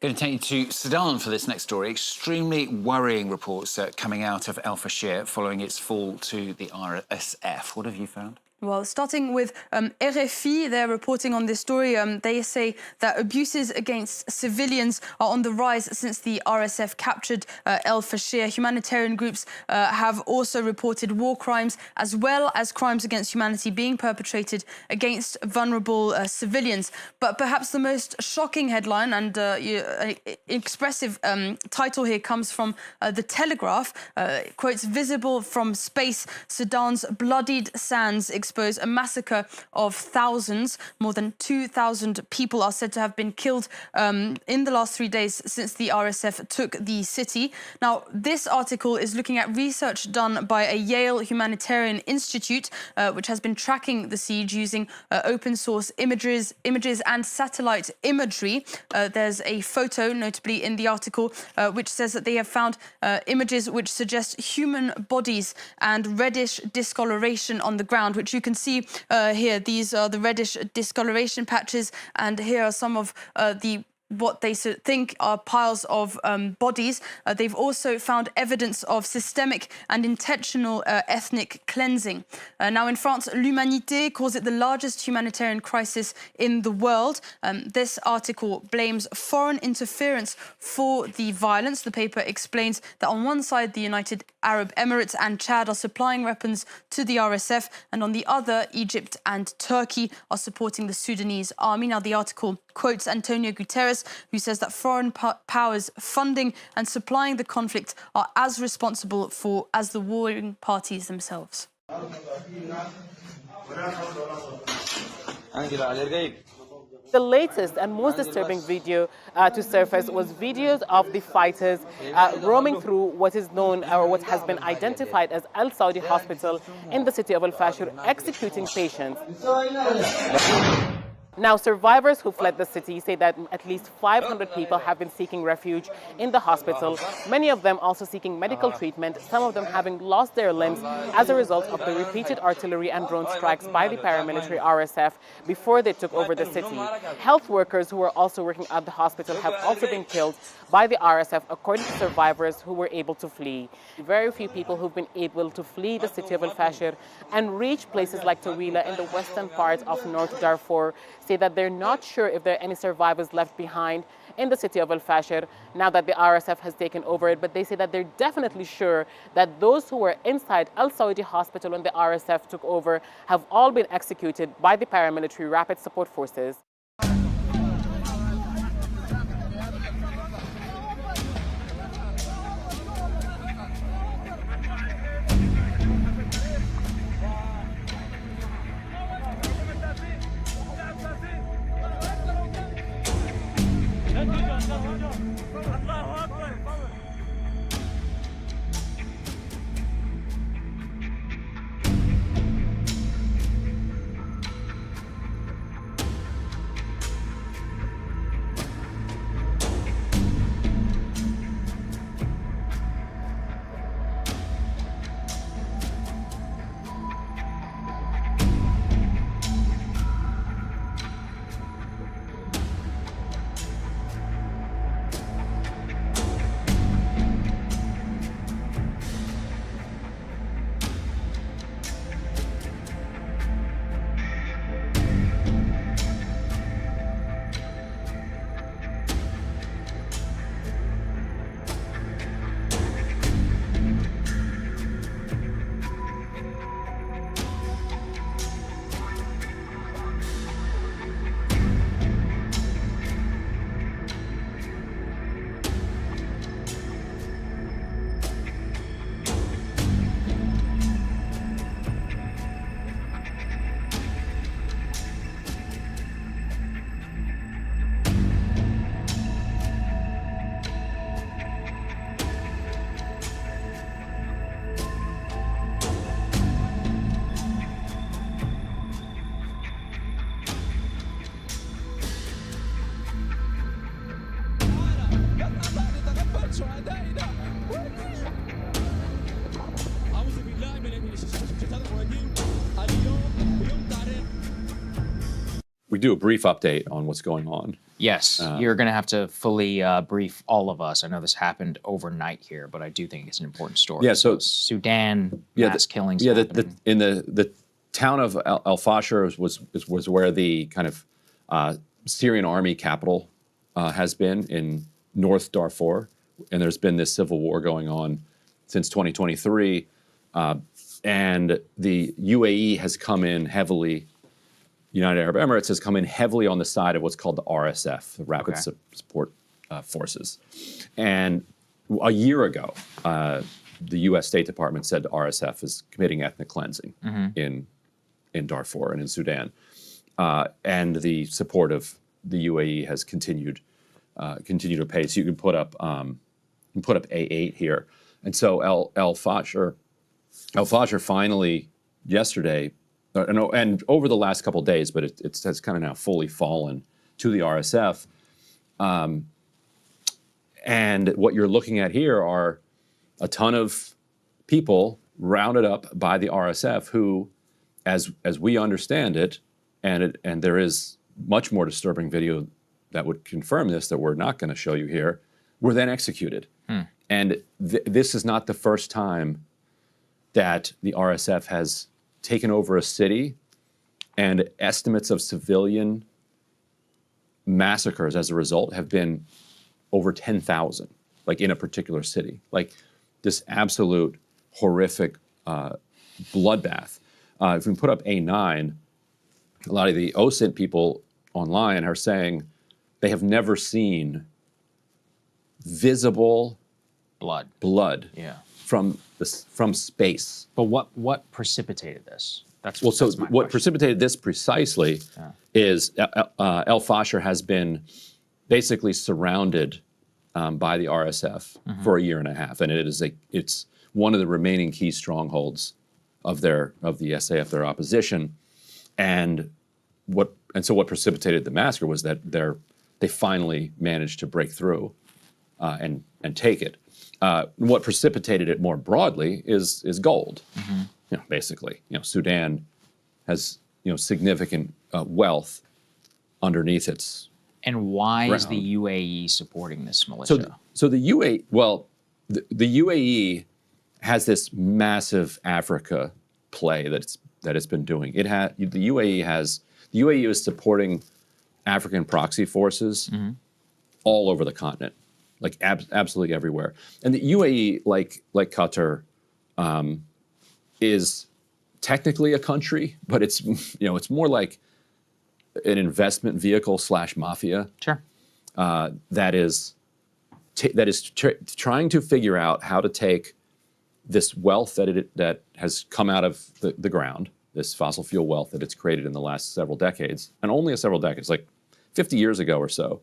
Going to take you to Sudan for this next story. Extremely worrying reports coming out of el-Fasher following its fall to the RSF. What have you found? Well, starting with RFI, they're reporting on this story. They say that abuses against civilians are on the rise since the RSF captured el-Fasher. Humanitarian groups have also reported war crimes as well as crimes against humanity being perpetrated against vulnerable civilians. But perhaps the most shocking headline and expressive title here comes from The Telegraph. It quotes, "Visible from space, Sudan's bloodied sands expose a massacre of thousands. More than 2,000 people are said to have been killed in the last 3 days since the RSF took the city." Now, this article is looking at research done by a Yale Humanitarian Institute, which has been tracking the siege using open source images and satellite imagery. There's a photo, notably in the article, which says that they have found images which suggest human bodies and reddish discoloration on the ground, which you can see here. These are the reddish discoloration patches, and here are some of what they think are piles of bodies. They've also found evidence of systemic and intentional ethnic cleansing. Now, in France, L'Humanité calls it the largest humanitarian crisis in the world. This article blames foreign interference for the violence. The paper explains that on one side, the United Arab Emirates and Chad are supplying weapons to the RSF, and on the other, Egypt and Turkey are supporting the Sudanese army. Now, the article quotes Antonio Guterres, who says that foreign powers funding and supplying the conflict are as responsible as the warring parties themselves. The latest and most disturbing video to surface was videos of the fighters roaming through what is known or what has been identified as el-Saudi Hospital in the city of el-Fasher, executing patients. Now, survivors who fled the city say that at least 500 people have been seeking refuge in the hospital, many of them also seeking medical treatment, some of them having lost their limbs as a result of the repeated artillery and drone strikes by the paramilitary RSF before they took over the city. Health workers who were also working at the hospital have also been killed by the RSF, according to survivors who were able to flee. Very few people who've been able to flee the city of el-Fasher and reach places like Tawila in the western part of North Darfur say that they're not sure if there are any survivors left behind in the city of el-Fasher now that the RSF has taken over it, but they say that they're definitely sure that those who were inside el-Saudi Hospital when the RSF took over have all been executed by the paramilitary rapid support forces. do a brief update on what's going on. Yes, you're going to have to fully brief all of us. I know this happened overnight here, but I do think it's an important story. Yeah, so Sudan, mass killings. Yeah, happening. in the town of el-Fasher was where the kind of Syrian army capital has been in North Darfur, and there's been this civil war going on since 2023, and the UAE has come in heavily. United Arab Emirates has come in heavily on the side of what's called the RSF, the Rapid Support Forces. And a year ago, the U.S. State Department said the RSF is committing ethnic cleansing in Darfur and in Sudan. And the support of the UAE has continued to pace. You can put up A8 here. And so el-Fasher finally yesterday, and over the last couple of days, but it has kind of now fully fallen to the RSF. And what you're looking at here are a ton of people rounded up by the RSF who, as we understand it, and there is much more disturbing video that would confirm this that we're not going to show you here, were then executed. And this is not the first time that the RSF has taken over a city, and estimates of civilian massacres as a result have been over 10,000, like in a particular city. Like this absolute horrific bloodbath. If we put up A9, a lot of the OSINT people online are saying they have never seen visible blood from space. But what precipitated this? That's what question. Precipitated this precisely is el-Fasher has been basically surrounded by the RSF for a year and a half, and it's one of the remaining key strongholds of the SAF, their opposition, and so what precipitated the massacre was that they finally managed to break through and take it. What precipitated it more broadly is gold. Basically, Sudan has significant wealth underneath its. And why ground. is the UAE supporting this militia? So the UAE, the UAE has this massive Africa play that it's been doing. The UAE is supporting African proxy forces all over the continent. Like absolutely everywhere, and the UAE, like Qatar, is technically a country, but it's more like an investment vehicle / mafia. Sure. That is trying to figure out how to take this wealth that has come out of the ground, this fossil fuel wealth that it's created in the last several decades, and only several decades, like 50 years ago or so.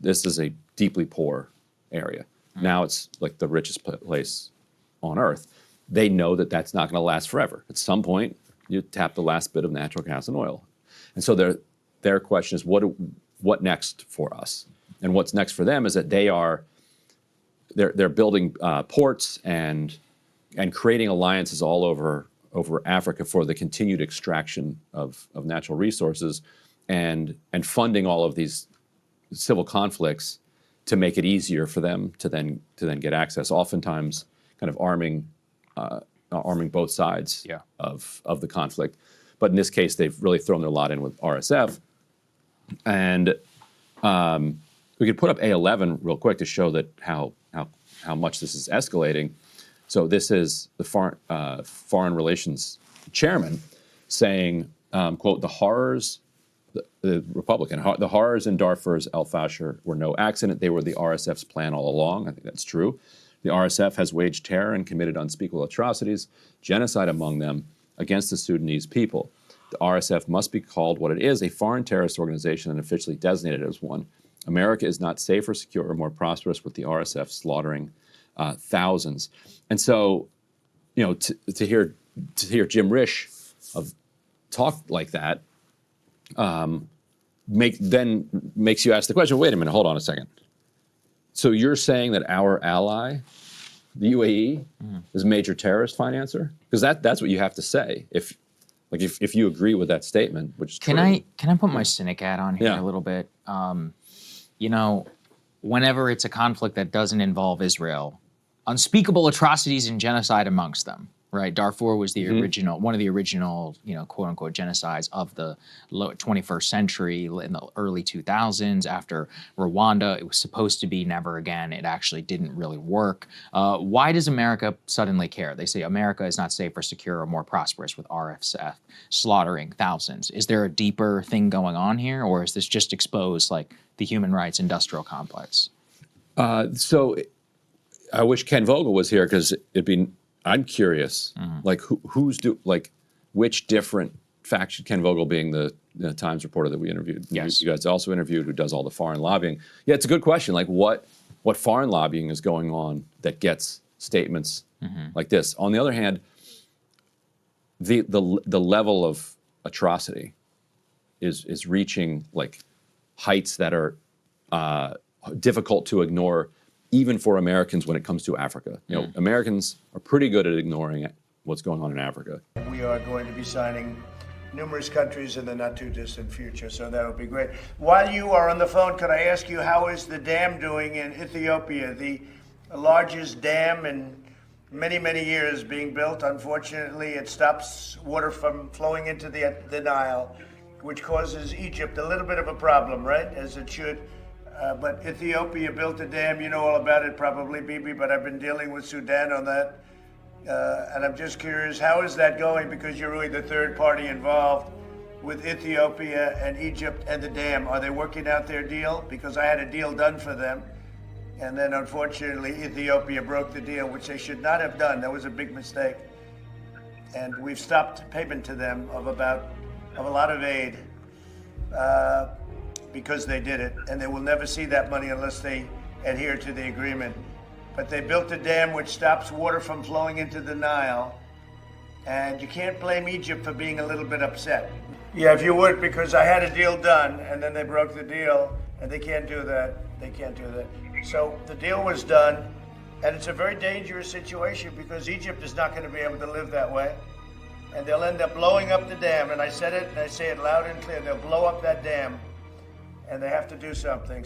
This is a deeply poor area. Now it's like the richest place on earth. They know that that's not going to last forever. At some point, you tap the last bit of natural gas and oil. And so their question is, what next for us? And what's next for them is that they're building ports and creating alliances all over Africa for the continued extraction of natural resources and funding all of these civil conflicts to make it easier for them to then get access. Oftentimes, kind of arming both sides of the conflict. But in this case, they've really thrown their lot in with RSF. And we could put up A11 real quick to show that how much this is escalating. So this is the foreign relations chairman saying, quote, the horrors. The Republican, the horrors in Darfur's el-Fasher were no accident. They were the RSF's plan all along. I think that's true. The RSF has waged terror and committed unspeakable atrocities, genocide among them, against the Sudanese people. The RSF must be called what it is, a foreign terrorist organization and officially designated as one. America is not safer, secure, or more prosperous with the RSF slaughtering thousands. And so, to hear Jim Risch talk like that, makes you ask the question, wait a minute, hold on a second. So you're saying that our ally, the UAE, is a major terrorist financer? Because that's what you have to say. If Like if you agree with that statement, which is Can true, I put my cynic hat on here Yeah. a little bit? You know, whenever it's a conflict that doesn't involve Israel, unspeakable atrocities and genocide amongst them, right? Darfur was the original, one of the original, quote unquote genocides of the 21st century in the early 2000s. After Rwanda, it was supposed to be never again. It actually didn't really work. Why does America suddenly care? They say America is not safe or secure or more prosperous with RSF slaughtering thousands. Is there a deeper thing going on here, or is this just exposed like the human rights industrial complex? So I wish Ken Vogel was here because I'm curious, like which different faction, Ken Vogel being the Times reporter that we interviewed. Yes. You guys also interviewed, who does all the foreign lobbying. Yeah, it's a good question. Like what foreign lobbying is going on that gets statements like this? On the other hand, the level of atrocity is reaching like heights that are difficult to ignore, even for Americans when it comes to Africa. Americans are pretty good at ignoring what's going on in Africa. We are going to be signing numerous countries in the not too distant future, so that would be great. While you are on the phone, could I ask you, how is the dam doing in Ethiopia? The largest dam in many, many years being built. Unfortunately, it stops water from flowing into the Nile, which causes Egypt a little bit of a problem, right, as it should. But Ethiopia built a dam. You know all about it probably, Bibi, but I've been dealing with Sudan on that. And I'm just curious, how is that going? Because you're really the third party involved with Ethiopia and Egypt and the dam. Are they working out their deal? Because I had a deal done for them. And then unfortunately, Ethiopia broke the deal, which they should not have done. That was a big mistake. And we've stopped payment to them of a lot of aid. Because they did it, and they will never see that money unless they adhere to the agreement. But they built a dam which stops water from flowing into the Nile, and you can't blame Egypt for being a little bit upset. Yeah, if you would, because I had a deal done, and then they broke the deal, and they can't do that. They can't do that. So the deal was done, and it's a very dangerous situation because Egypt is not going to be able to live that way, and they'll end up blowing up the dam, and I said it, and I say it loud and clear, they'll blow up that dam, and they have to do something.